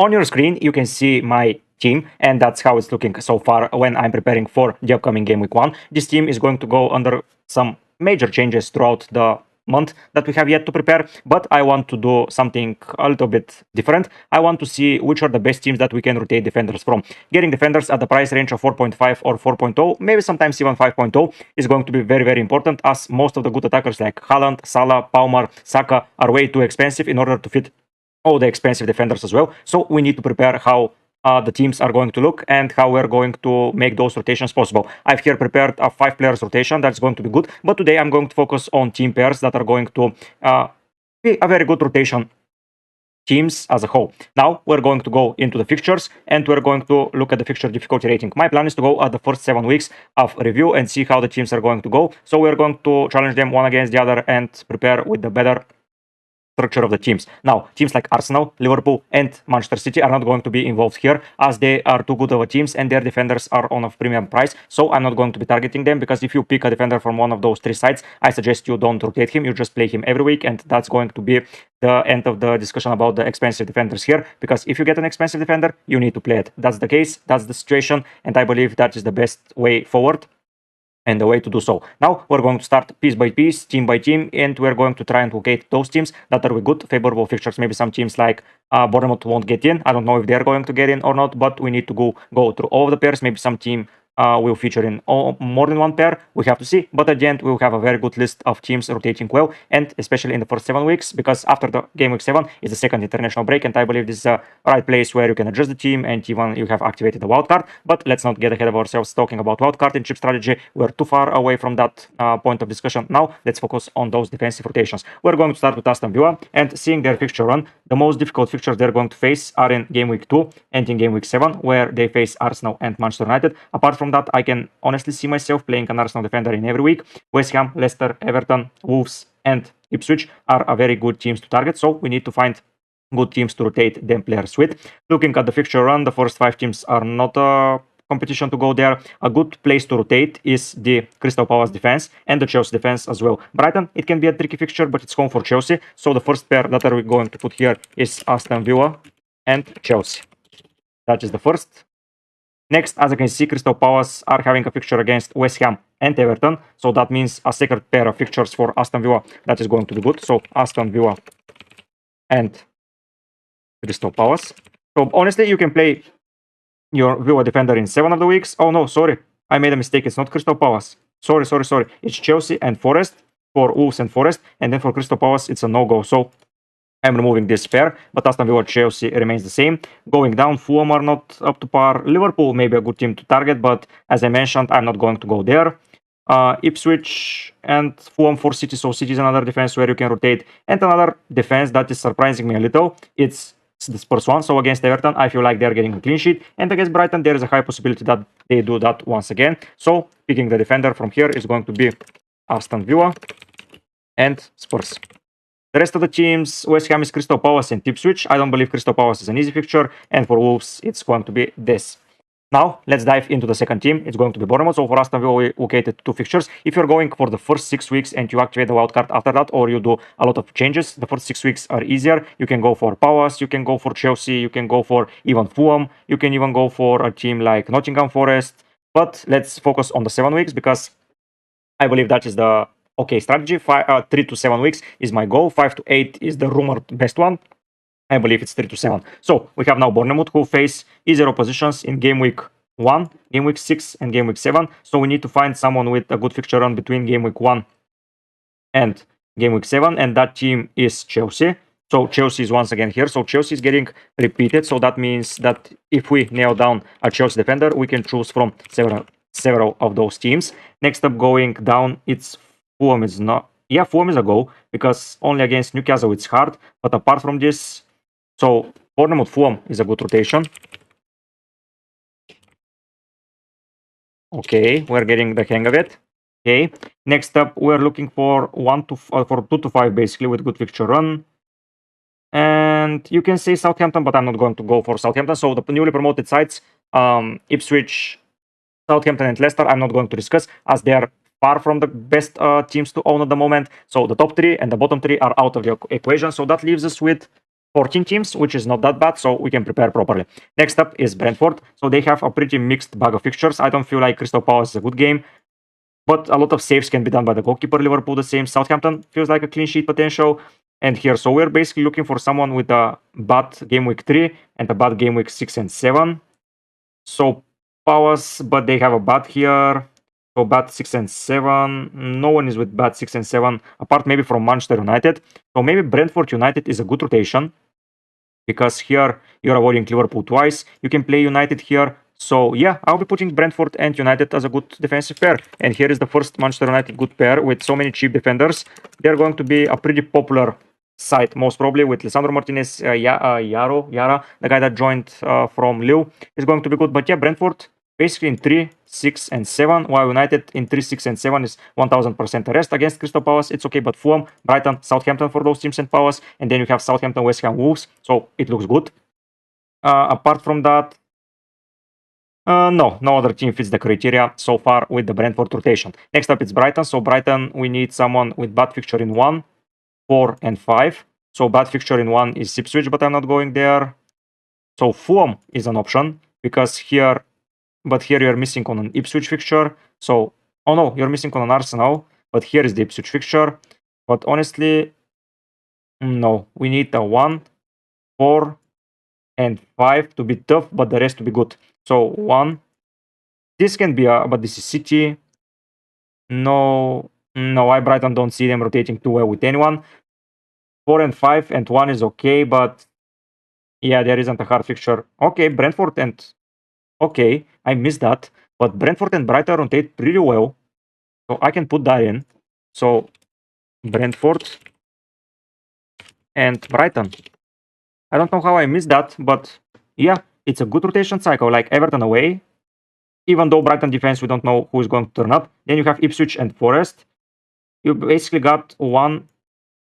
On your screen, you can see my team, and that's how it's looking so far when I'm preparing for the upcoming game week 1. This team is going to go under some major changes throughout the month that we have yet to prepare, but I want to do something a little bit different. I want to see which are the best teams that we can rotate defenders from. Getting defenders at the price range of 4.5 or 4.0, maybe sometimes even 5.0, is going to be very, very important, as most of the good attackers like Haaland, Salah, Palmer, Saka are way too expensive in order to fit all the expensive defenders as well. So we need to prepare how the teams are going to look and how we're going to make those rotations possible. I've here prepared a 5 players rotation that's going to be good, but today I'm going to focus on team pairs that are going to be a very good rotation teams as a whole. Now we're going to go into the fixtures and we're going to look at the fixture difficulty rating. My plan is to go at the first 7 weeks of review and see how the teams are going to go. So we're going to challenge them one against the other and prepare with the better structure of the teams. Now, teams like Arsenal, Liverpool, and Manchester City are not going to be involved here, as they are too good of a teams and their defenders are on a premium price. So I'm not going to be targeting them, because if you pick a defender from one of those 3 sites, I suggest you don't rotate him. You just play him every week, and that's going to be the end of the discussion about the expensive defenders here. Because if you get an expensive defender, you need to play it. That's the case. That's the situation, and I believe that is the best way forward and the way to do so. Now we're going to start piece by piece, team by team, and we're going to try and locate those teams that are with good, favorable fixtures. Maybe some teams like Bournemouth won't get in. I don't know if they're going to get in or not, but we need to go through all of the pairs. Maybe some team will feature in more than one pair. We have to see, but at the end we'll have a very good list of teams rotating well, and especially in the first 7 weeks, because after the game week 7 is the second international break, and I believe this is a right place where you can adjust the team and even you have activated the wildcard. But let's not get ahead of ourselves talking about wildcard and chip strategy. We're too far away from that point of discussion. Now let's focus on those defensive rotations. We're going to start with Aston Villa, and seeing their fixture run, the most difficult fixtures they're going to face are in game week 2 and in game week 7, where they face Arsenal and Manchester United. Apart from that, I can honestly see myself playing an Arsenal defender in every week. West Ham, Leicester, Everton, Wolves, and Ipswich are a very good teams to target, so we need to find good teams to rotate them players with. Looking at the fixture run, the first 5 teams are not a competition to go there. A good place to rotate is the Crystal Palace defense and the Chelsea defense as well. Brighton, it can be a tricky fixture, but it's home for Chelsea, so the first pair that we're going to put here is Aston Villa and Chelsea. That is the first. Next, as you can see, Crystal Palace are having a fixture against West Ham and Everton. So that means a second pair of fixtures for Aston Villa that is going to be good. So Aston Villa and Crystal Palace. So honestly, you can play your Villa defender in 7 of the weeks. Oh no, sorry. I made a mistake. It's not Crystal Palace. Sorry. It's Chelsea and Forest for Wolves and Forest. And then for Crystal Palace, it's a no-go. So I'm removing this pair, but Aston Villa Chelsea remains the same. Going down, Fulham are not up to par. Liverpool may be a good team to target, but as I mentioned, I'm not going to go there. Ipswich and Fulham for City. So City is another defense where you can rotate. And another defense that is surprising me a little, it's the Spurs one. So against Everton, I feel like they're getting a clean sheet. And against Brighton, there is a high possibility that they do that once again. So picking the defender from here is going to be Aston Villa and Spurs. The rest of the teams, West Ham is Crystal Palace and Ipswich. I don't believe Crystal Palace is an easy fixture. And for Wolves, it's going to be this. Now, let's dive into the second team. It's going to be Bournemouth. So for Aston Villa, we located 2 fixtures. If you're going for the first 6 weeks and you activate the wildcard after that, or you do a lot of changes, the first 6 weeks are easier. You can go for Palace, you can go for Chelsea, you can go for even Fulham, you can even go for a team like Nottingham Forest. But let's focus on the 7 weeks, because I believe that is the okay strategy. 3 to 7 weeks is my goal. 5 to 8 is the rumored best one. I believe it's 3 to 7. So we have now Bournemouth, who face easier oppositions in game week 1, game week 6, and game week 7. So we need to find someone with a good fixture run between game week 1 and game week 7, and that team is Chelsea. So Chelsea is once again here. So Chelsea is getting repeated. So that means that if we nail down a Chelsea defender, we can choose from several of those teams. Next up, going down, it's Fulham is not. Yeah, Fulham is a go, because only against Newcastle it's hard. But apart from this, so Bournemouth Fulham is a good rotation. Okay, we're getting the hang of it. Okay, next up, we're looking for 2 to 5 basically with good fixture run. And you can say Southampton, but I'm not going to go for Southampton. So the newly promoted sides, Ipswich, Southampton, and Leicester, I'm not going to discuss, as they are far from the best teams to own at the moment. So the top 3 and the bottom 3 are out of the equation. So that leaves us with 14 teams, which is not that bad, so we can prepare properly. Next up is Brentford. So they have a pretty mixed bag of fixtures. I don't feel like Crystal Palace is a good game, but a lot of saves can be done by the goalkeeper. Liverpool the same. Southampton feels like a clean sheet potential. And here, so we're basically looking for someone with a bad game week 3 and a bad game week 6 and 7. So Palace, but they have a bad here. So bad 6 and 7. No one is with bad 6 and 7, apart maybe from Manchester United. So maybe Brentford United is a good rotation, because here you're avoiding Liverpool twice. You can play United here. So yeah, I'll be putting Brentford and United as a good defensive pair. And here is the first Manchester United good pair with so many cheap defenders. They're going to be a pretty popular side, most probably, with Lisandro Martinez, Yara, the guy that joined from Lille, is going to be good. But yeah, Brentford basically in 3, 6, and 7, while United in 3, 6, and 7 is 1000% rest against Crystal Palace. It's okay, but Fulham, Brighton, Southampton for those teams and Palace, and then you have Southampton, West Ham, Wolves, so it looks good. Apart from that, no other team fits the criteria so far with the Brentford rotation. Next up, it's Brighton. So Brighton, we need someone with bad fixture in 1, 4, and 5. So bad fixture in 1 is Ipswich, but I'm not going there. So Fulham is an option, because here you're missing on an Ipswich fixture. So, oh no, you're missing on an Arsenal, but here is the Ipswich fixture. But honestly, no, we need a 1, 4, and 5 to be tough, but the rest to be good. So 1, this can be but this is City. No, I Brighton don't see them rotating too well with anyone. 4 and 5 and 1 is okay, but yeah, there isn't a hard fixture. Okay, Brentford and okay, I missed that. But Brentford and Brighton rotate pretty well. So I can put that in. So Brentford and Brighton. I don't know how I missed that, but yeah, it's a good rotation cycle, like Everton away. Even though Brighton defense, we don't know who is going to turn up. Then you have Ipswich and Forest. You basically got one.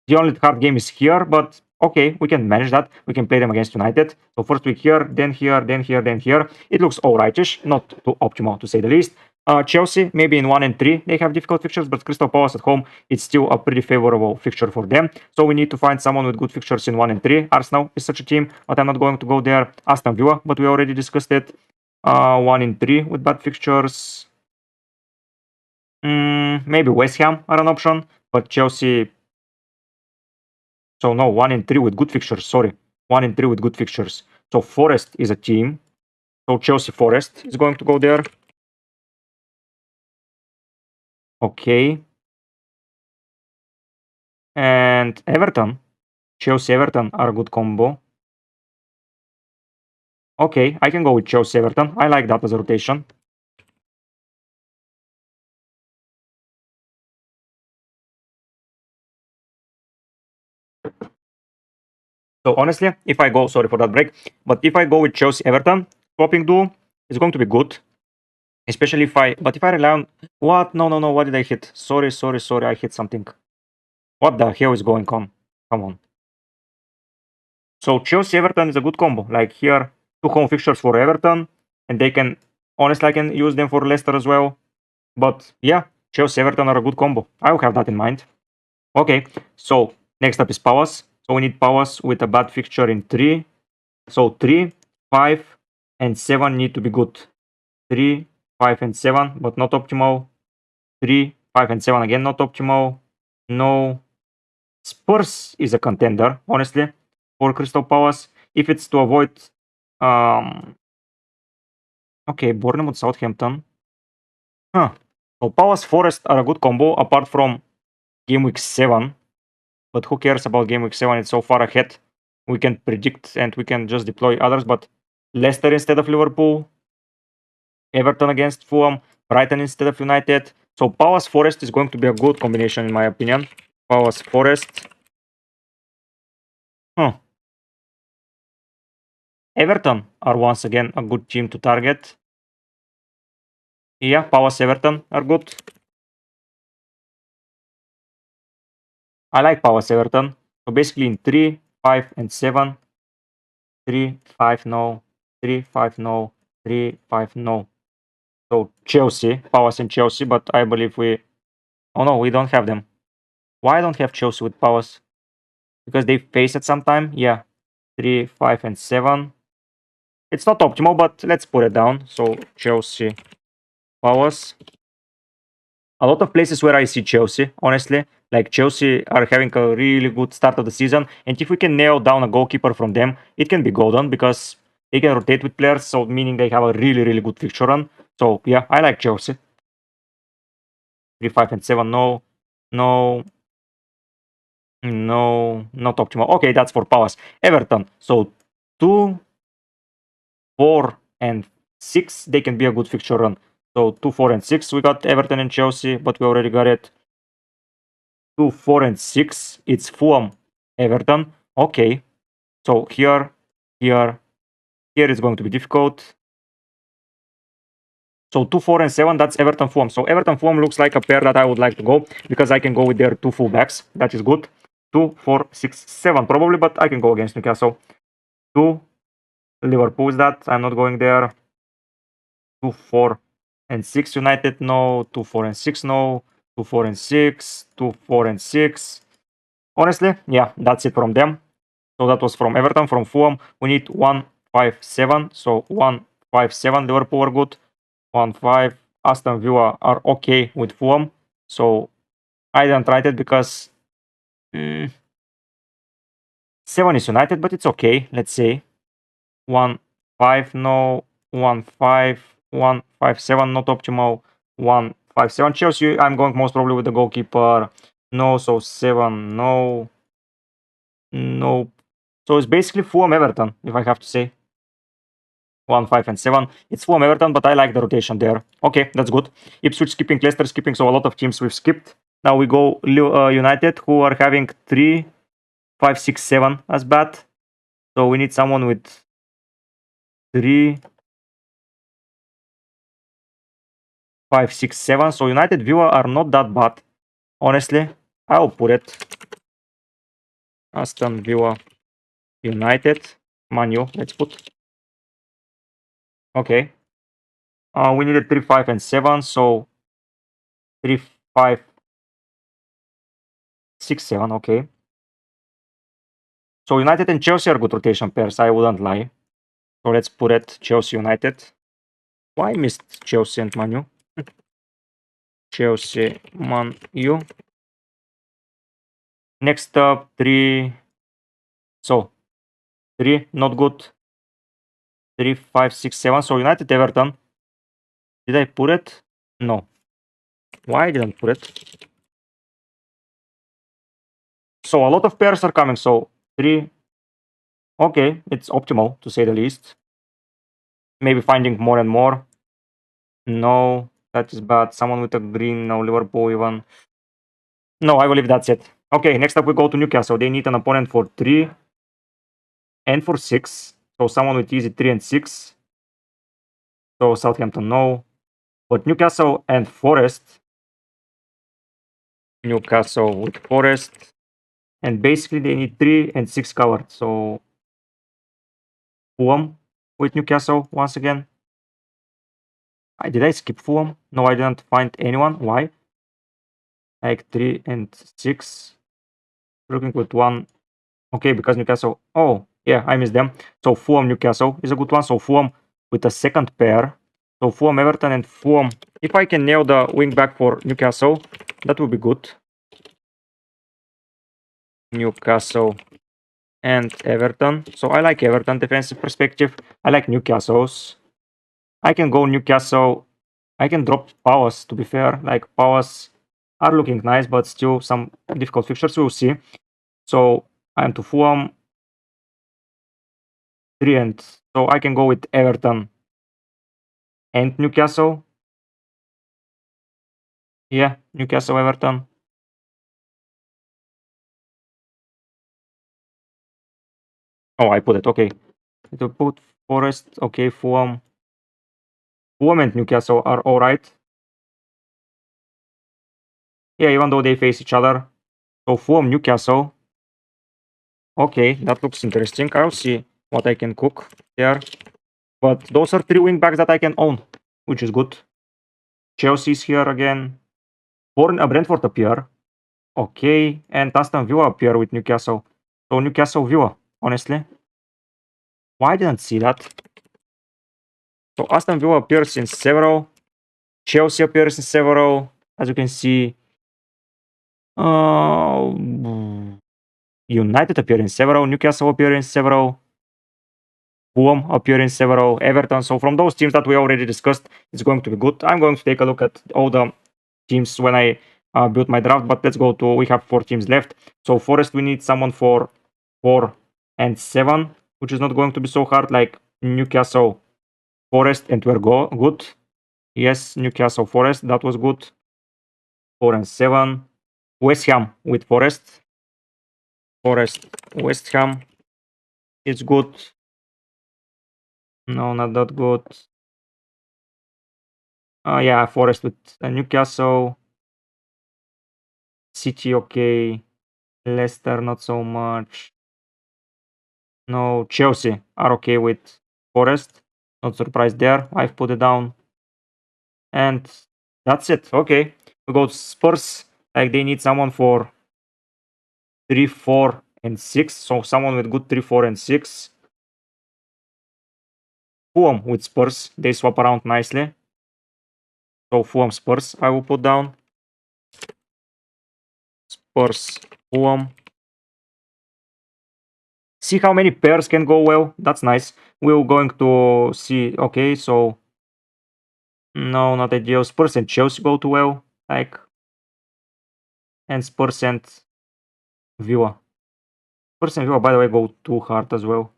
The only hard game is here, but okay, we can manage that. We can play them against United. So first week here, then here, then here, then here. It looks alrightish, not too optimal to say the least. Chelsea, maybe in 1 and 3, they have difficult fixtures, but Crystal Palace at home, it's still a pretty favorable fixture for them. So we need to find someone with good fixtures in 1 and 3. Arsenal is such a team, but I'm not going to go there. Aston Villa, but we already discussed it. 1 in 3 with bad fixtures. Maybe West Ham are an option, but Chelsea. So no, 1 in 3 with good fixtures. Sorry, 1 in 3 with good fixtures. So Forest is a team. So Chelsea Forest is going to go there. Okay. And Everton. Chelsea Everton are a good combo. Okay, I can go with Chelsea Everton. I like that as a rotation. So honestly, if I go, sorry for that break, but if I go with Chelsea Everton, swapping duo is going to be good. Especially if I rely on, what? No, what did I hit? Sorry, I hit something. What the hell is going on? Come on. So Chelsea Everton is a good combo. Like here, 2 home fixtures for Everton, and they can, honestly, I can use them for Leicester as well. But yeah, Chelsea Everton are a good combo. I will have that in mind. Okay, so next up is Palace. So we need Palace with a bad fixture in 3. So 3, 5, and 7 need to be good. 3, 5, and 7, but not optimal. 3, 5, and 7 again, not optimal. No. Spurs is a contender, honestly, for Crystal Palace. If it's to avoid. Okay, Bournemouth, Southampton. Huh. So Palace Forest are a good combo, apart from game week 7. But who cares about game week 7? It's so far ahead. We can predict and we can just deploy others. But Leicester instead of Liverpool. Everton against Fulham. Brighton instead of United. So Palace Forest is going to be a good combination in my opinion. Palace Forest. Huh. Everton are once again a good team to target. Yeah, Palace Everton are good. I like Palace Everton. So basically in 3, 5, and 7. 3, 5, no. 3, 5, no. 3, 5, no. So Chelsea, Palace and Chelsea, but I believe we. Oh no, we don't have them. Why I don't have Chelsea with Palace? Because they face at some time? Yeah. 3, 5, and 7. It's not optimal, but let's put it down. So Chelsea, Palace. A lot of places where I see Chelsea, honestly. Like Chelsea are having a really good start of the season, and if we can nail down a goalkeeper from them, it can be golden because they can rotate with players, so meaning they have a really good fixture run. So yeah, I like Chelsea. 3, 5, and 7. No, no, no, not optimal. Okay, that's for Palace. Everton. So 2, 4, and 6, they can be a good fixture run. So 2, 4, and 6, we got Everton and Chelsea, but we already got it. 2, 4, and 6, it's Fulham, Everton. Okay, so here is going to be difficult. So 2, 4, and 7, that's Everton Fulham. So Everton Fulham looks like a pair that I would like to go because I can go with their 2 fullbacks. That is good. 2, 4, 6, 7 probably, but I can go against Newcastle. 2, Liverpool is that. I'm not going there. 2, 4, and 6 United, no. 2, 4, and 6, no. 2, 4, and 6. 2, 4, and 6. Honestly, yeah, that's it from them. So that was from Everton. From Fulham, we need 1, 5, 7. So 1, 5, 7. Liverpool are good. 1, 5. Aston Villa are okay with Fulham. So I didn't write it because 7 is United, but it's okay. Let's say 1, 5, no. 1, 5. 1, 5, 7, not optimal. 1, 5, 7. Chelsea, I'm going most probably with the goalkeeper. No, so 7, no. Nope. So it's basically Fulham Everton, if I have to say. 1, 5, and 7. It's Fulham Everton, but I like the rotation there. Okay, that's good. Ipswich skipping, Leicester skipping, so a lot of teams we've skipped. Now we go United, who are having 3, 5, 6, 7 as bad. So we need someone with 3, 5, 6, 7. So United Villa are not that bad. Honestly, I'll put it. Aston Villa, United, Manu, let's put. Okay. We needed 3, 5, and 7. So 3, 5, 6, 7. Okay. So United and Chelsea are good rotation pairs, I wouldn't lie. So let's put it Chelsea United. Why missed Chelsea and Man U? Chelsea, Man U. Next up, 3. So 3, not good. 3, 5, 6, 7. So United Everton. Did I put it? No. Why I didn't put it? So a lot of pairs are coming. So 3. Okay, it's optimal to say the least. Maybe finding more and more. No, that is bad. Someone with a green, no Liverpool even. No, I believe that's it. Okay, next up we go to Newcastle. They need an opponent for 3 and for 6. So someone with easy 3 and 6. So Southampton, no. But Newcastle and Forest. Newcastle with Forest. And basically they need 3 and 6 covered. So Fulham with Newcastle once again. Did I skip Fulham? No, I didn't find anyone. Why? Like 3 and 6. Looking with 1. Okay, because Newcastle. Oh, yeah, I missed them. So Fulham Newcastle is a good one. So Fulham with a second pair. So Fulham Everton and Fulham. If I can nail the wing back for Newcastle, that would be good. Newcastle and Everton. So I like Everton defensive perspective. I like Newcastle's. I can go Newcastle. I can drop Palace, to be fair. Like Palace are looking nice, but still some difficult fixtures. We'll see. So I'm to Fulham. 3 and so I can go with Everton and Newcastle. Yeah, Newcastle, Everton. Oh, I put it. Okay. To put Forest. Okay, Fulham. Fulham and Newcastle are all right. Yeah, even though they face each other. So Fulham, Newcastle. Okay, that looks interesting. I'll see what I can cook there. But those are 3 wing backs that I can own, which is good. Chelsea's here again. Brentford appear. Okay, and Aston Villa appear with Newcastle. So Newcastle Villa, honestly. Why I didn't see that? So Aston Villa appears in several. Chelsea appears in several. As you can see, United appear in several. Newcastle appear in several. Fulham appear in several. Everton. So from those teams that we already discussed, it's going to be good. I'm going to take a look at all the teams when I build my draft. But let's go to, we have 4 teams left. So Forest, we need someone for 4 and 7, which is not going to be so hard, like Newcastle, Forest, and we're good. Yes, Newcastle, Forest, that was good. 4 and 7. West Ham with Forest. Forest, West Ham. It's good. No, not that good. Yeah, Forest with Newcastle. City, okay. Leicester, not so much. No, Chelsea are okay with Forest. Not surprised there. I've put it down. And that's it. Okay. We go to Spurs. Like they need someone for 3, 4, and 6. So someone with good 3, 4, and 6. Fulham with Spurs. They swap around nicely. So Fulham Spurs I will put down. Spurs Fulham. See how many pairs can go well. That's nice. We're going to see. Okay, so no, not ideal. Spurs and Chelsea go too well. Like, and Spurs and Villa. Spurs and Villa, by the way, go too hard as well.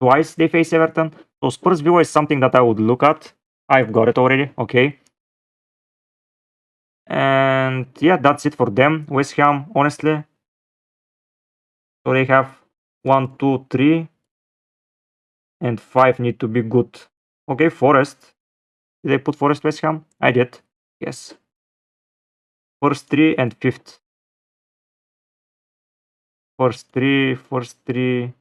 Twice they face Everton. So Spurs Villa is something that I would look at. I've got it already. Okay. And yeah, that's it for them. West Ham, honestly. So they have 1, 2, 3, and 5 need to be good. Okay, Forest. Did I put Forest West Ham? I did. Yes. First 3 and 5th. First 3, first 3,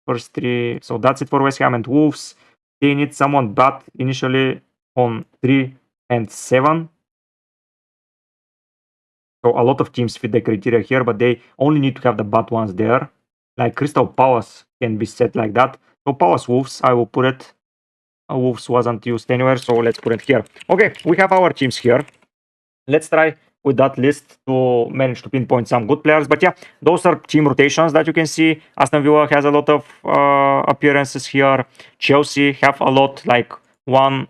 first 3. So that's it for West Ham and Wolves. They need someone bad initially on 3 and 7. So a lot of teams fit the criteria here, but they only need to have the bad ones there. Like Crystal Palace can be set like that. So Palace Wolves, I will put it. Wolves wasn't used anywhere, so let's put it here. Okay, we have our teams here. Let's try with that list to manage to pinpoint some good players. But yeah, those are team rotations that you can see. Aston Villa has a lot of appearances here. Chelsea have a lot, like 1,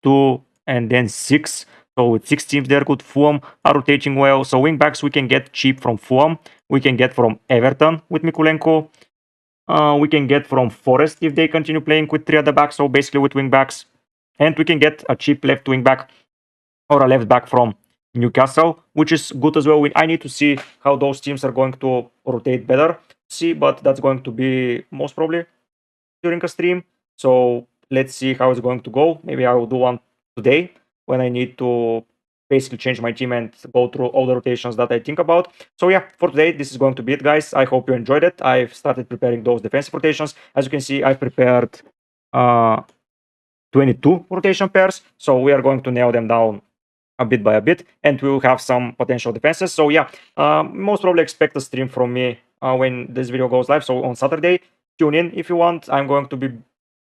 2, and then 6. So with 6 teams there, good. Fulham are rotating well. So wingbacks we can get cheap from Fulham. We can get from Everton with Mikulenko. We can get from Forest if they continue playing with 3 at the back. So basically with wingbacks. And we can get a cheap left wingback or a left back from Newcastle, which is good as well. I need to see how those teams are going to rotate better. See, but that's going to be most probably during a stream. So let's see how it's going to go. Maybe I will do one today when I need to basically change my team and go through all the rotations that I think about. So yeah, for today, this is going to be it, guys. I hope you enjoyed it. I've started preparing those defensive rotations. As you can see, I've prepared 22 rotation pairs. So we are going to nail them down a bit by a bit, and we will have some potential defenses. So yeah, most probably expect a stream from me when this video goes live. So on Saturday, tune in if you want. I'm going to be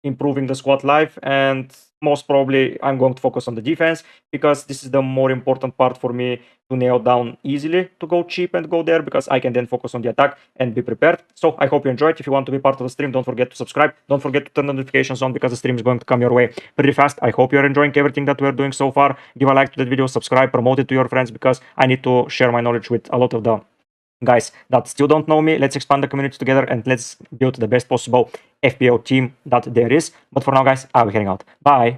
improving the squad live, and most probably I'm going to focus on the defense because this is the more important part for me to nail down easily, to go cheap and go there, because I can then focus on the attack and be prepared. So I hope you enjoyed. If you want to be part of the stream, don't forget to subscribe. Don't forget to turn the notifications on because the stream is going to come your way pretty fast. I hope you're enjoying everything that we're doing so far. Give a like to that video, subscribe, promote it to your friends, because I need to share my knowledge with a lot of the guys that still don't know me. Let's expand the community together and let's build the best possible FPL team that there is. But for now, guys, I'll be heading out. Bye.